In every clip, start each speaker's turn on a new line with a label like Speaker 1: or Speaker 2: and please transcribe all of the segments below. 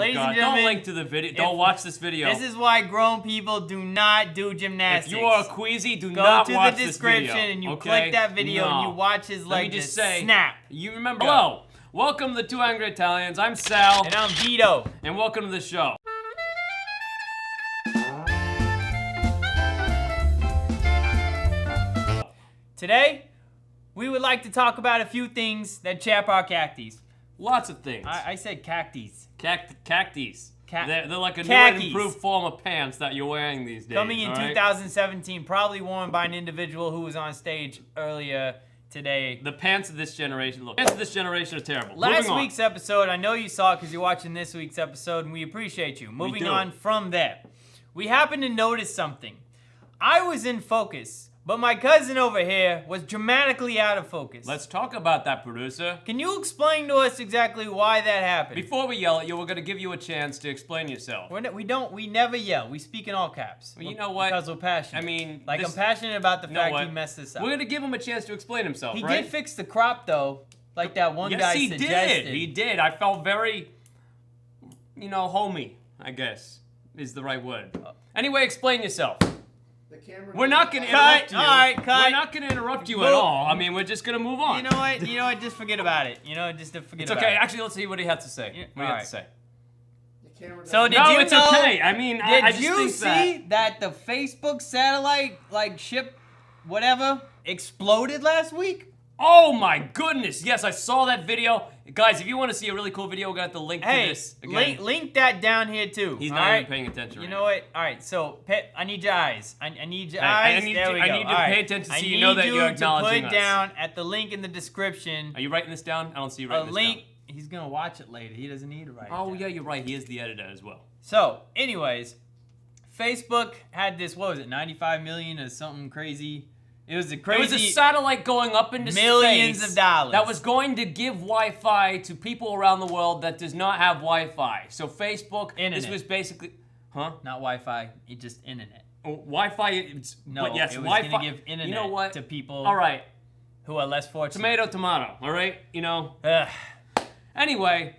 Speaker 1: Ladies and
Speaker 2: God,
Speaker 1: gentlemen,
Speaker 2: don't link to the video. Don't watch this video.
Speaker 1: This is why grown people do not do gymnastics.
Speaker 2: If you are a queasy, do
Speaker 1: Go
Speaker 2: not
Speaker 1: to
Speaker 2: watch
Speaker 1: the
Speaker 2: this video.
Speaker 1: description and you
Speaker 2: okay?
Speaker 1: click that video and you watch his leg
Speaker 2: Let me
Speaker 1: just
Speaker 2: say,
Speaker 1: snap.
Speaker 2: You remember? Hello, welcome to the Two Angry Italians. I'm Sal.
Speaker 1: And I'm Vito.
Speaker 2: And welcome to the show.
Speaker 1: Today, we would like to talk about a few things that chap our cacties.
Speaker 2: Lots of things.
Speaker 1: I said cacties.
Speaker 2: Cacties. They're like a new
Speaker 1: Khakis.
Speaker 2: and improved form of pants that you're wearing these days.
Speaker 1: Coming in 2017, probably worn by an individual who was on stage earlier today.
Speaker 2: The pants of this generation, look, pants of this generation are terrible.
Speaker 1: Last week's episode, I know you saw it because you're watching this week's episode, and we appreciate you. Moving on from there, we happened to notice something. I was in focus, but my cousin over here was dramatically out of focus.
Speaker 2: Let's talk about that, producer.
Speaker 1: Can you explain to us exactly why that happened?
Speaker 2: Before we yell at you, we're going to give you a chance to explain yourself.
Speaker 1: We never yell. We speak in all caps.
Speaker 2: Well, you know what?
Speaker 1: Because we're passionate.
Speaker 2: I mean,
Speaker 1: I'm passionate about the fact he messed this up.
Speaker 2: We're going to give him a chance to explain himself,
Speaker 1: He
Speaker 2: right?
Speaker 1: did fix the crop, though, like that one guy suggested.
Speaker 2: Yes, he did. I felt very, homey, I guess, is the right word. Anyway, explain yourself. We're not going to interrupt you.
Speaker 1: All right, cut.
Speaker 2: We're not going to interrupt you at all. I mean, we're just going to move on.
Speaker 1: You know what? Just forget about it. Just forget about it.
Speaker 2: It's okay. Actually, let's see what he has to say. What do you have to say?
Speaker 1: So did you know?
Speaker 2: It's okay. I mean, I just
Speaker 1: did you
Speaker 2: think
Speaker 1: see that the Facebook satellite, ship, whatever, exploded last week?
Speaker 2: Oh my goodness! Yes, I saw that video. Guys, if you want to see a really cool video, we're gonna have to link to this again.
Speaker 1: Link that down here too.
Speaker 2: He's not even paying attention.
Speaker 1: You know what? All right, so I need your eyes. I need your eyes. There we go.
Speaker 2: I need you to pay attention so you know that you're acknowledging us.
Speaker 1: I need you to put down at the link in the description.
Speaker 2: Are you writing this down? I don't see you writing this down.
Speaker 1: He's gonna watch it later. He doesn't need to write it
Speaker 2: Oh
Speaker 1: down.
Speaker 2: yeah, you're right. He is the editor as well.
Speaker 1: So, anyways, Facebook had this. What was it? 95 million or something crazy. It was a
Speaker 2: satellite going up into
Speaker 1: millions
Speaker 2: space
Speaker 1: of dollars
Speaker 2: that was going to give Wi-Fi to people around the world that does not have Wi-Fi. So Facebook,
Speaker 1: Internet.
Speaker 2: this was basically,
Speaker 1: Not Wi-Fi, it just internet.
Speaker 2: Wi-Fi.
Speaker 1: No,
Speaker 2: yes,
Speaker 1: it was
Speaker 2: Wi-Fi.
Speaker 1: going to give internet
Speaker 2: you know what?
Speaker 1: to people.
Speaker 2: All right.
Speaker 1: Who are less fortunate.
Speaker 2: Tomato. All right. Anyway,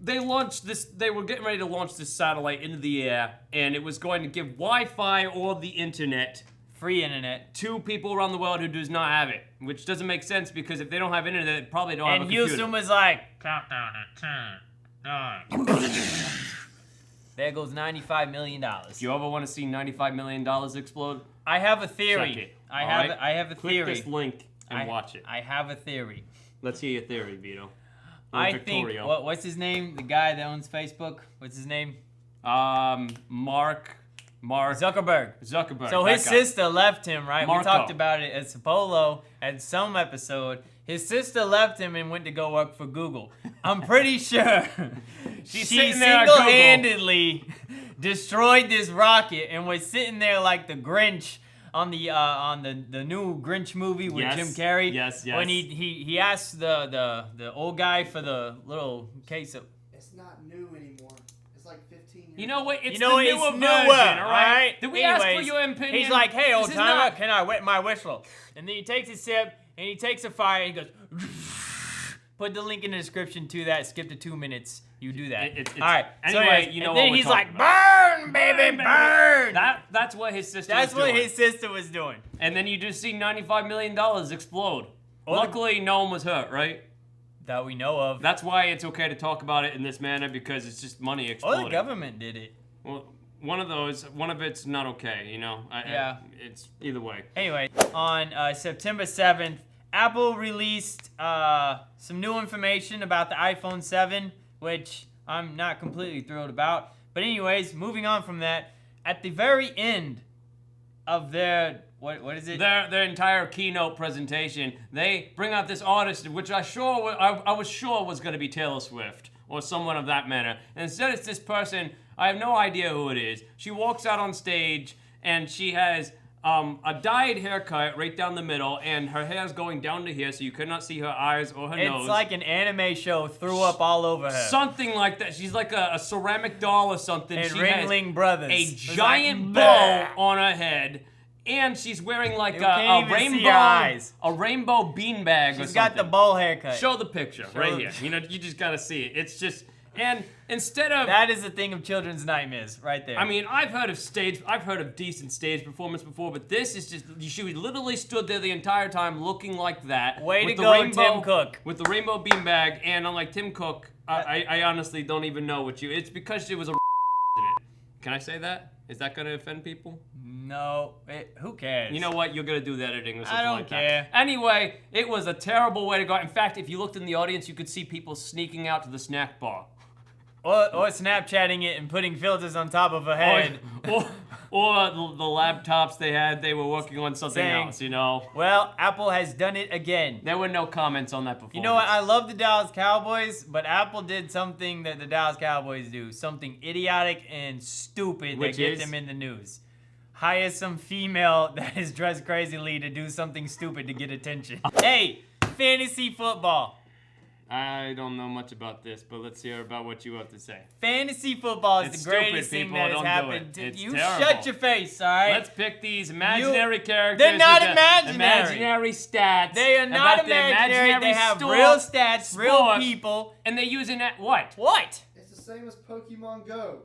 Speaker 2: they launched this. They were getting ready to launch this satellite into the air, and it was going to give Wi-Fi or the internet.
Speaker 1: Free internet.
Speaker 2: To people around the world who does not have it, which doesn't make sense because if they don't have internet, they probably don't have a computer.
Speaker 1: And Houston was like, countdown at 10, 9. There goes $95 million.
Speaker 2: If you ever want to see $95 million explode,
Speaker 1: I have a theory.
Speaker 2: check it.
Speaker 1: I have a theory.
Speaker 2: Click this link and watch it.
Speaker 1: I have a theory.
Speaker 2: Let's hear your theory, Vito.
Speaker 1: I think, what's his name? The guy that owns Facebook? What's his name?
Speaker 2: Mark
Speaker 1: Zuckerberg. So his sister left him, right?
Speaker 2: Marco.
Speaker 1: We talked about it at Sapolo at some episode. His sister left him and went to go work for Google. I'm pretty sure she single-handedly destroyed this rocket and was sitting there like the Grinch on the new Grinch movie with Jim Carrey.
Speaker 2: Yes.
Speaker 1: When he asked the old guy for the little case of.
Speaker 3: It's not new anymore. It's like 15 years.
Speaker 2: You know what? It's
Speaker 1: the
Speaker 2: newer
Speaker 1: newer,
Speaker 2: version, all right?
Speaker 1: Did
Speaker 2: we ask for your opinion?
Speaker 1: He's like, hey, old
Speaker 2: This is
Speaker 1: timer,
Speaker 2: not-
Speaker 1: can I wet my whistle? And then he takes a sip, and he takes a fire, and he goes, put the link in the description to that, skip to 2 minutes, you do that. All right,
Speaker 2: anyway, you know
Speaker 1: and then
Speaker 2: what we're
Speaker 1: he's like,
Speaker 2: talking
Speaker 1: burn, baby, burn!
Speaker 2: That's what his sister
Speaker 1: That's
Speaker 2: was doing.
Speaker 1: what his sister was doing.
Speaker 2: And then you just see $95 million explode. Luckily, no one was hurt, right?
Speaker 1: That we know of.
Speaker 2: That's why it's okay to talk about it in this manner because it's just money exploding.
Speaker 1: Or the government did it.
Speaker 2: Well, one of it's not okay,
Speaker 1: Yeah.
Speaker 2: It's either way.
Speaker 1: Anyway, on September 7th, Apple released some new information about the iPhone 7, which I'm not completely thrilled about. But anyways, moving on from that, at the very end of their, what is it?
Speaker 2: Their entire keynote presentation, they bring out this artist, which I was sure was going to be Taylor Swift or someone of that manner. And instead it's this person, I have no idea who it is. She walks out on stage and she has a dyed haircut right down the middle, and her hair's going down to here, so you could not see her eyes or her nose.
Speaker 1: It's like an anime show threw up all over her.
Speaker 2: Something like that. She's like a ceramic doll or something.
Speaker 1: And
Speaker 2: she
Speaker 1: Ringling Brothers.
Speaker 2: A giant bow on her head, and she's wearing like a rainbow beanbag or something.
Speaker 1: She's got the bowl haircut.
Speaker 2: Show the picture right here. You just gotta see it. And instead of
Speaker 1: That is a thing of children's nightmares, right there.
Speaker 2: I mean, I've heard of decent stage performance before, but this is just, she literally stood there the entire time looking like that.
Speaker 1: Way
Speaker 2: with
Speaker 1: to
Speaker 2: the
Speaker 1: go,
Speaker 2: rainbow,
Speaker 1: Tim Cook.
Speaker 2: With the rainbow beanbag, and I'm like, Tim Cook, I honestly don't even know what it's because she was a in it. Can I say that? Is that gonna offend people?
Speaker 1: no, who cares?
Speaker 2: You know what? You're gonna do the editing or something
Speaker 1: don't
Speaker 2: like
Speaker 1: care.
Speaker 2: that. Anyway, it was a terrible way to go. In fact, if you looked in the audience, you could see people sneaking out to the snack bar.
Speaker 1: Or Snapchatting it and putting filters on top of her head.
Speaker 2: Or the laptops they were working on something
Speaker 1: Saying,
Speaker 2: else, you know.
Speaker 1: Well, Apple has done it again.
Speaker 2: There were no comments on that performance.
Speaker 1: You know what? I love the Dallas Cowboys, but Apple did something that the Dallas Cowboys do. Something idiotic and stupid
Speaker 2: Which
Speaker 1: that gets
Speaker 2: is?
Speaker 1: them in the news. Hire some female that is dressed crazily to do something stupid to get attention. Hey, fantasy football.
Speaker 2: I don't know much about this, but let's hear about what you have to say.
Speaker 1: Fantasy football is
Speaker 2: It's
Speaker 1: the greatest
Speaker 2: stupid,
Speaker 1: thing
Speaker 2: people.
Speaker 1: that has
Speaker 2: Don't do
Speaker 1: happened.
Speaker 2: it. It's
Speaker 1: You
Speaker 2: terrible.
Speaker 1: shut your face, all right?
Speaker 2: Let's pick these imaginary characters.
Speaker 1: They're not
Speaker 2: with the
Speaker 1: imaginary.
Speaker 2: Imaginary stats.
Speaker 1: They are not
Speaker 2: about the
Speaker 1: imaginary. They have
Speaker 2: store,
Speaker 1: real stats, real
Speaker 2: sport,
Speaker 1: people.
Speaker 2: And they're using that what?
Speaker 1: What?
Speaker 3: It's the same as Pokemon Go.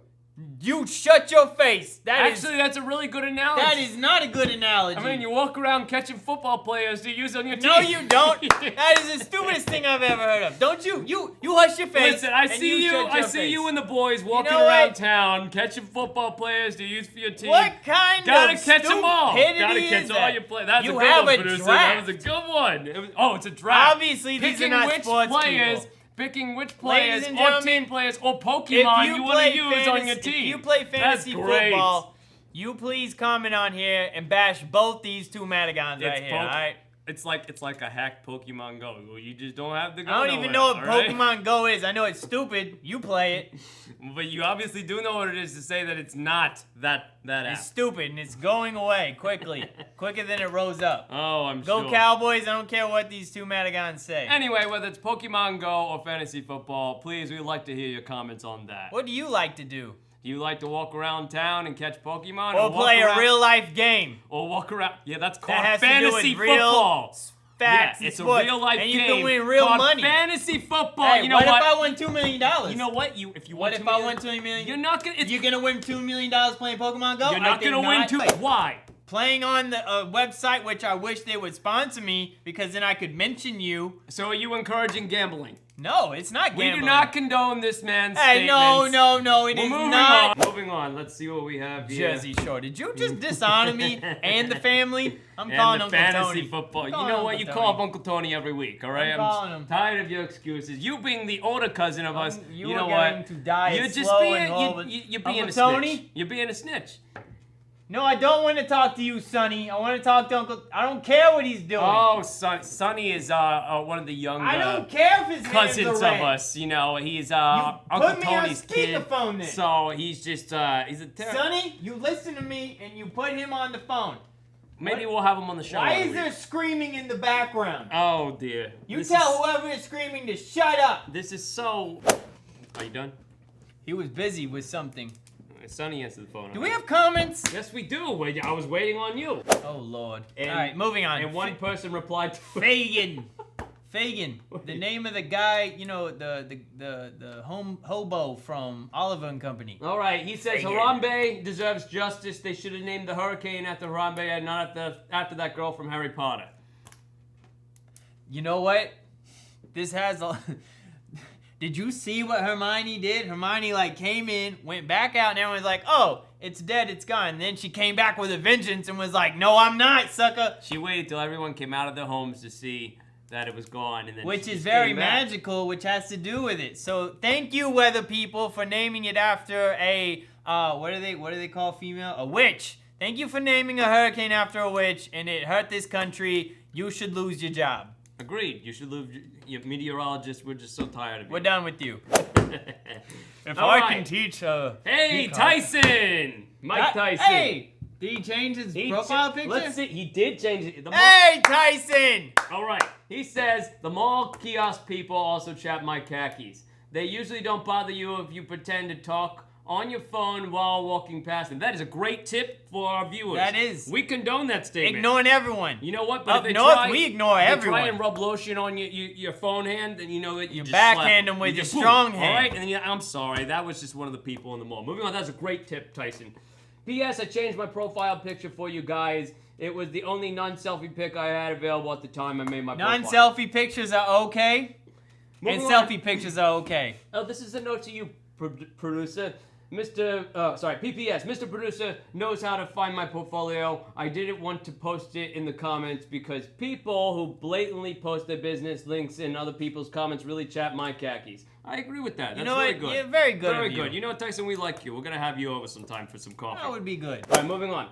Speaker 1: You shut your face.
Speaker 2: Actually, that's a really good analogy.
Speaker 1: That is not a good analogy.
Speaker 2: I mean, you walk around catching football players to use on your team.
Speaker 1: No, you don't. That is the stupidest thing I've ever heard of. Don't you? You hush your face.
Speaker 2: Listen, I
Speaker 1: and
Speaker 2: see you.
Speaker 1: shut
Speaker 2: I
Speaker 1: your
Speaker 2: see
Speaker 1: face.
Speaker 2: you and the boys walking
Speaker 1: know
Speaker 2: around
Speaker 1: what?
Speaker 2: town, catching football players to use for your team.
Speaker 1: What kind
Speaker 2: Gotta
Speaker 1: of
Speaker 2: catch them all.
Speaker 1: stupidity
Speaker 2: Gotta catch
Speaker 1: is
Speaker 2: all
Speaker 1: that?
Speaker 2: your players. That's
Speaker 1: You
Speaker 2: a good
Speaker 1: have
Speaker 2: one,
Speaker 1: a
Speaker 2: producer.
Speaker 1: draft.
Speaker 2: That was a good one. It's a draft.
Speaker 1: Obviously, these
Speaker 2: Picking
Speaker 1: are not
Speaker 2: which
Speaker 1: sports
Speaker 2: players.
Speaker 1: people.
Speaker 2: Picking which
Speaker 1: Ladies
Speaker 2: players
Speaker 1: and
Speaker 2: or
Speaker 1: gentlemen,
Speaker 2: team players or
Speaker 1: If
Speaker 2: Pokemon you want to
Speaker 1: play
Speaker 2: use on your team.
Speaker 1: If you play fantasy
Speaker 2: That's great.
Speaker 1: football, you please comment on here and bash both these two Madagons right here, all right?
Speaker 2: It's like a hacked Pokemon Go. You just don't have to go.
Speaker 1: I don't even know what
Speaker 2: nowhere, all right?
Speaker 1: Pokemon Go is. I know it's stupid. You play it.
Speaker 2: But you obviously do know what it is to say that it's not that app.
Speaker 1: It's stupid and it's going away quickly. Quicker than it rose up.
Speaker 2: Oh, I'm
Speaker 1: Go
Speaker 2: sure.
Speaker 1: Cowboys. I don't care what these two Madagons say.
Speaker 2: Anyway, whether it's Pokemon Go or fantasy football, please, we'd like to hear your comments on that.
Speaker 1: What do you like to do?
Speaker 2: Do you like to walk around town and catch Pokemon?
Speaker 1: Or
Speaker 2: walk
Speaker 1: play a
Speaker 2: around-
Speaker 1: real life game.
Speaker 2: Or walk around. Yeah, that's called
Speaker 1: That has to do
Speaker 2: fantasy
Speaker 1: with real
Speaker 2: football.
Speaker 1: Facts.
Speaker 2: Yeah, it's a
Speaker 1: sports.
Speaker 2: real life
Speaker 1: and
Speaker 2: game.
Speaker 1: you can win real
Speaker 2: called
Speaker 1: money.
Speaker 2: Fantasy football.
Speaker 1: Hey,
Speaker 2: You know
Speaker 1: what
Speaker 2: what?
Speaker 1: if I won $2 million?
Speaker 2: You know what? If you
Speaker 1: What
Speaker 2: won
Speaker 1: if
Speaker 2: $2
Speaker 1: I
Speaker 2: million,
Speaker 1: won $2 million?
Speaker 2: You're not gonna.
Speaker 1: You're gonna win $2 million playing Pokemon Go?
Speaker 2: You're not
Speaker 1: I think
Speaker 2: gonna win
Speaker 1: not.
Speaker 2: two. Why?
Speaker 1: Playing on the website, which I wish they would sponsor me, because then I could mention you.
Speaker 2: So are you encouraging gambling?
Speaker 1: No, it's not
Speaker 2: We
Speaker 1: gambling.
Speaker 2: do not condone this man's
Speaker 1: Hey,
Speaker 2: statements.
Speaker 1: no, it
Speaker 2: We're
Speaker 1: is
Speaker 2: moving
Speaker 1: not.
Speaker 2: on. Moving on. Let's see what we have here.
Speaker 1: Jersey Shore. Did you just dishonor me and the family? I'm
Speaker 2: And
Speaker 1: calling
Speaker 2: the
Speaker 1: Uncle
Speaker 2: fantasy
Speaker 1: Tony.
Speaker 2: football. You
Speaker 1: Calling
Speaker 2: know what?
Speaker 1: Uncle
Speaker 2: You call up
Speaker 1: Tony.
Speaker 2: Uncle Tony every week, all right?
Speaker 1: I'm calling him.
Speaker 2: tired of your excuses. You being the older cousin of us,
Speaker 1: You
Speaker 2: you
Speaker 1: are
Speaker 2: know
Speaker 1: going
Speaker 2: what?
Speaker 1: to die
Speaker 2: You're
Speaker 1: as
Speaker 2: just
Speaker 1: slow
Speaker 2: being,
Speaker 1: and horrible.
Speaker 2: you're being
Speaker 1: Uncle
Speaker 2: a
Speaker 1: Tony?
Speaker 2: snitch. You're being a snitch.
Speaker 1: No, I don't want to talk to you, Sonny. I want to talk to Uncle. I don't care what he's doing.
Speaker 2: Oh, Sonny is one of the young
Speaker 1: I don't care if his
Speaker 2: cousins
Speaker 1: hands
Speaker 2: of
Speaker 1: are red.
Speaker 2: us. You know, he's
Speaker 1: You
Speaker 2: Uncle
Speaker 1: put me on
Speaker 2: Tony's kid.
Speaker 1: speakerphone then.
Speaker 2: So he's just he's a terrible.
Speaker 1: Sonny, you listen to me and you put him on the phone.
Speaker 2: Maybe we'll have him on the show.
Speaker 1: Why
Speaker 2: every
Speaker 1: is
Speaker 2: week.
Speaker 1: there screaming in the background?
Speaker 2: Oh dear.
Speaker 1: You
Speaker 2: This
Speaker 1: tell
Speaker 2: is-
Speaker 1: whoever is screaming to shut up.
Speaker 2: This is so. Are you done?
Speaker 1: He was busy with something.
Speaker 2: Sonny answered the phone.
Speaker 1: Do we have comments?
Speaker 2: Yes, we do. I was waiting on you.
Speaker 1: Oh Lord.
Speaker 2: And-
Speaker 1: All right, moving on.
Speaker 2: And one person replied to
Speaker 1: Fagin. Fagin, the name of the guy, you know, the hobo from Oliver and Company.
Speaker 2: All right, he says
Speaker 1: Fagin.
Speaker 2: Harambe deserves justice. They should have named the hurricane after Harambe and not after that girl from Harry Potter.
Speaker 1: You know what? This has a. Did you see what Hermione did? Hermione like came in, went back out, and everyone's like, "Oh, it's dead, it's gone." And then she came back with a vengeance and was like, "No, I'm not, sucker."
Speaker 2: She waited till everyone came out of their homes to see that it was gone, and then
Speaker 1: Which
Speaker 2: she
Speaker 1: is
Speaker 2: just
Speaker 1: very
Speaker 2: came back.
Speaker 1: magical, which has to do with it. So thank you, weather people, for naming it after a what do they call female? A witch. Thank you for naming a hurricane after a witch, and it hurt this country. You should lose your job.
Speaker 2: Agreed. You should lose your meteorologist. We're just so tired of you.
Speaker 1: We're done with you. If
Speaker 2: All
Speaker 1: I
Speaker 2: right.
Speaker 1: can teach her.
Speaker 2: Hey, Tyson! Mike Tyson.
Speaker 1: Hey! Did he change his profile picture?
Speaker 2: Let's see. He did change it.
Speaker 1: Hey, Tyson!
Speaker 2: All right. He says the mall kiosk people also chat my khakis. They usually don't bother you if you pretend to talk on your phone while walking past them. That is a great tip for our viewers.
Speaker 1: That is.
Speaker 2: We condone that statement.
Speaker 1: Ignoring everyone.
Speaker 2: You know what? But
Speaker 1: Up north, we ignore
Speaker 2: if
Speaker 1: everyone.
Speaker 2: They try and rub lotion on your phone hand, then you know that
Speaker 1: You
Speaker 2: just
Speaker 1: backhand
Speaker 2: slap
Speaker 1: them with
Speaker 2: You
Speaker 1: your
Speaker 2: just boom,
Speaker 1: strong hand.
Speaker 2: All right, and then I'm sorry. That was just one of the people in the mall. Moving on. That's a great tip, Tyson. P.S. I changed my profile picture for you guys. It was the only non-selfie pic I had available at the time I made my profile.
Speaker 1: Non-selfie pictures are okay, and
Speaker 2: Moving
Speaker 1: selfie
Speaker 2: on.
Speaker 1: pictures are okay.
Speaker 2: Oh, this is a note to you, producer. PPS. Mr. Producer knows how to find my portfolio. I didn't want to post it in the comments because people who blatantly post their business links in other people's comments really chat my khakis. I agree with that. That's
Speaker 1: You know
Speaker 2: really
Speaker 1: what?
Speaker 2: good.
Speaker 1: Yeah, very good
Speaker 2: Very
Speaker 1: of you.
Speaker 2: good. You know what, Tyson? We like you. We're gonna have you over sometime for some coffee.
Speaker 1: That would be good.
Speaker 2: All right, moving on.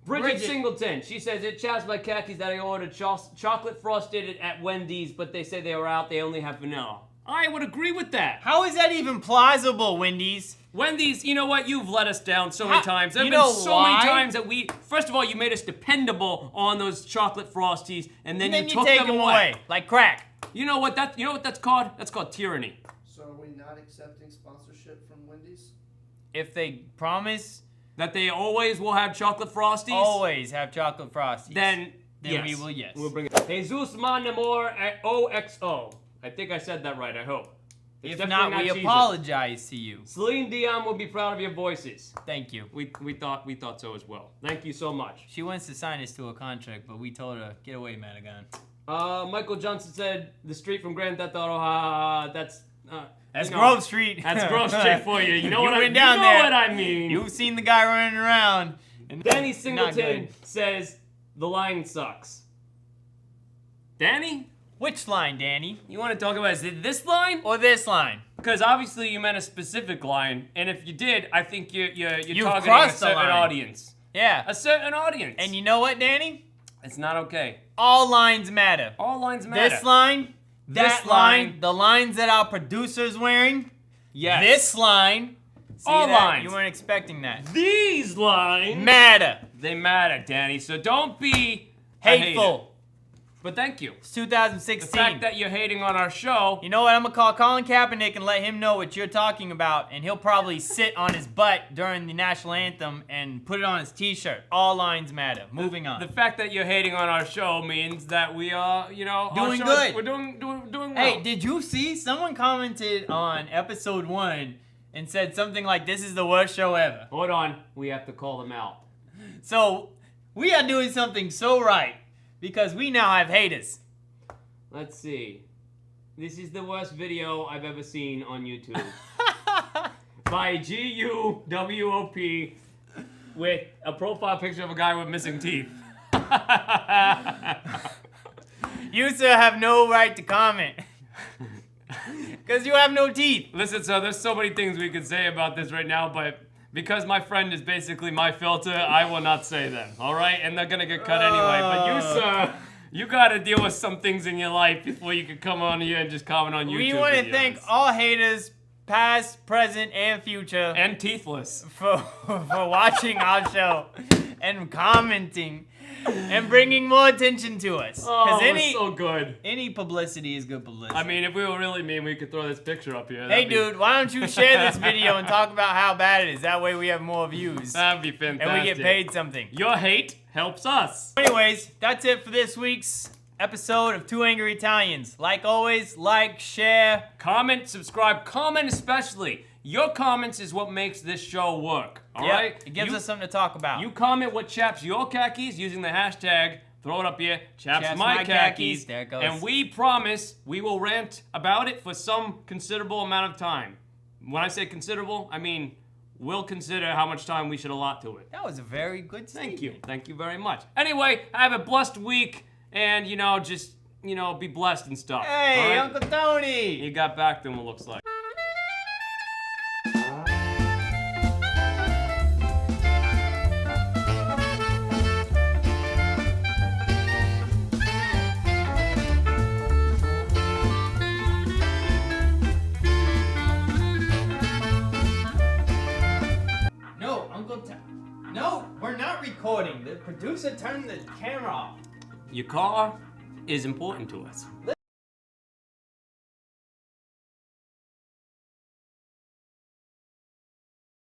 Speaker 2: Bridget
Speaker 1: Bridget.
Speaker 2: Singleton. She says, it chaps my khakis that I ordered chocolate frosted at Wendy's, but they say they were out. They only have vanilla. I would agree with that.
Speaker 1: How is that even plausible, Wendy's?
Speaker 2: Wendy's, you know what? You've let us down so many times. There have
Speaker 1: you
Speaker 2: been
Speaker 1: know
Speaker 2: so
Speaker 1: why?
Speaker 2: many times that first of all, you made us dependable on those chocolate frosties, and then
Speaker 1: And
Speaker 2: you
Speaker 1: then
Speaker 2: took
Speaker 1: take
Speaker 2: them
Speaker 1: them
Speaker 2: away.
Speaker 1: like crack.
Speaker 2: You know what that's called? That's called tyranny.
Speaker 3: So are we not accepting sponsorship from Wendy's?
Speaker 1: If they promise,
Speaker 2: That they always will have chocolate frosties.
Speaker 1: always have chocolate frosties.
Speaker 2: Then
Speaker 1: Then
Speaker 2: yes.
Speaker 1: we will, yes.
Speaker 2: We'll bring it. Jesus Manamor at OXO. I think I said that right. I hope. It's
Speaker 1: If
Speaker 2: definitely
Speaker 1: not, we
Speaker 2: cheesy.
Speaker 1: apologize to you.
Speaker 2: Celine Dion will be proud of your voices.
Speaker 1: Thank you.
Speaker 2: We thought so as well. Thank you so much.
Speaker 1: She wants to sign us to a contract, but we told her, get away, Madigan.
Speaker 2: Michael Johnson said the street from Grand Theft Auto. Ha, that's
Speaker 1: That's
Speaker 2: you know,
Speaker 1: Grove Street.
Speaker 2: That's Grove Street for you. You know what
Speaker 1: went down there.
Speaker 2: You know what I mean.
Speaker 1: You've seen the guy running around. And
Speaker 2: Danny
Speaker 1: not
Speaker 2: Singleton
Speaker 1: good.
Speaker 2: says the line sucks. Danny,
Speaker 1: Which line, Danny?
Speaker 2: you want to talk about is it this line?
Speaker 1: Or this line?
Speaker 2: Because obviously you meant a specific line, and if you did, I think you're
Speaker 1: You've
Speaker 2: targeting a
Speaker 1: crossed the
Speaker 2: certain
Speaker 1: line.
Speaker 2: audience.
Speaker 1: Yeah.
Speaker 2: A certain audience.
Speaker 1: And you know what, Danny?
Speaker 2: it's not okay.
Speaker 1: All lines matter.
Speaker 2: All lines matter.
Speaker 1: This line, that
Speaker 2: This
Speaker 1: line,
Speaker 2: line.
Speaker 1: the lines that our producer's wearing,
Speaker 2: Yes.
Speaker 1: this line. See
Speaker 2: All
Speaker 1: that?
Speaker 2: lines.
Speaker 1: You weren't expecting that.
Speaker 2: These lines.
Speaker 1: Matter.
Speaker 2: They matter, Danny. So don't be a hater.
Speaker 1: Hateful.
Speaker 2: But thank you.
Speaker 1: It's
Speaker 2: The
Speaker 1: 2016.
Speaker 2: fact that you're hating on our show.
Speaker 1: You know what? I'm gonna call Colin Kaepernick and let him know what you're talking about, and he'll probably sit on his butt during the national anthem and put it on his T-shirt. All lines matter. Moving on.
Speaker 2: The fact that you're hating on our show means that we are, you know, our
Speaker 1: Doing
Speaker 2: show
Speaker 1: good.
Speaker 2: is- We're doing well.
Speaker 1: Hey, did you see? Someone commented on episode 1 and said something like, "This is the worst show ever."
Speaker 2: Hold on. We have to call them out.
Speaker 1: So we are doing something so right because we now have haters.
Speaker 2: Let's see. This is the worst video I've ever seen on YouTube. By GUWOP with a profile picture of a guy with missing teeth.
Speaker 1: You, sir, have no right to comment because you have no teeth.
Speaker 2: Listen, so there's so many things we could say about this right now, but because my friend is basically my filter, I will not say them, all right? And they're gonna get cut anyway. But you, sir, you gotta deal with some things in your life before you can come on here and just comment on YouTube
Speaker 1: We want to
Speaker 2: videos.
Speaker 1: thank all haters, past, present, and future,
Speaker 2: And teethless.
Speaker 1: for watching our show and commenting and bringing more attention to us.
Speaker 2: Oh,
Speaker 1: Because
Speaker 2: it's so good.
Speaker 1: any publicity is good publicity.
Speaker 2: I mean, if we were really mean, we could throw this picture up here.
Speaker 1: hey,
Speaker 2: That'd be-
Speaker 1: dude, why don't you share this video and talk about how bad it is? That way we have more views
Speaker 2: That'd be fantastic.
Speaker 1: and we get paid something.
Speaker 2: Your hate helps us.
Speaker 1: Anyways, that's it for this week's episode of Two Angry Italians. Like always, like, share.
Speaker 2: Comment, subscribe, comment especially. Your comments is what makes this show work. All
Speaker 1: Yep,
Speaker 2: right?
Speaker 1: it gives
Speaker 2: You-
Speaker 1: us something to talk about.
Speaker 2: You comment what chaps your khakis using the hashtag, throw it up here, chaps
Speaker 1: Chaps
Speaker 2: my
Speaker 1: my
Speaker 2: khakis.
Speaker 1: khakis. There it goes.
Speaker 2: And we promise we will rant about it for some considerable amount of time. When I say considerable, I mean we'll consider how much time we should allot to it.
Speaker 1: That was a very good statement.
Speaker 2: Thank you. Thank you very much. Anyway, have a blessed week and, you know, just, you know, be blessed and stuff.
Speaker 1: Hey,
Speaker 2: all right?
Speaker 1: Uncle Tony!
Speaker 2: You got back to him, it looks like.
Speaker 1: No, Uncle Tony. No, we're not recording. The producer turned the camera off.
Speaker 2: Your car is important to us.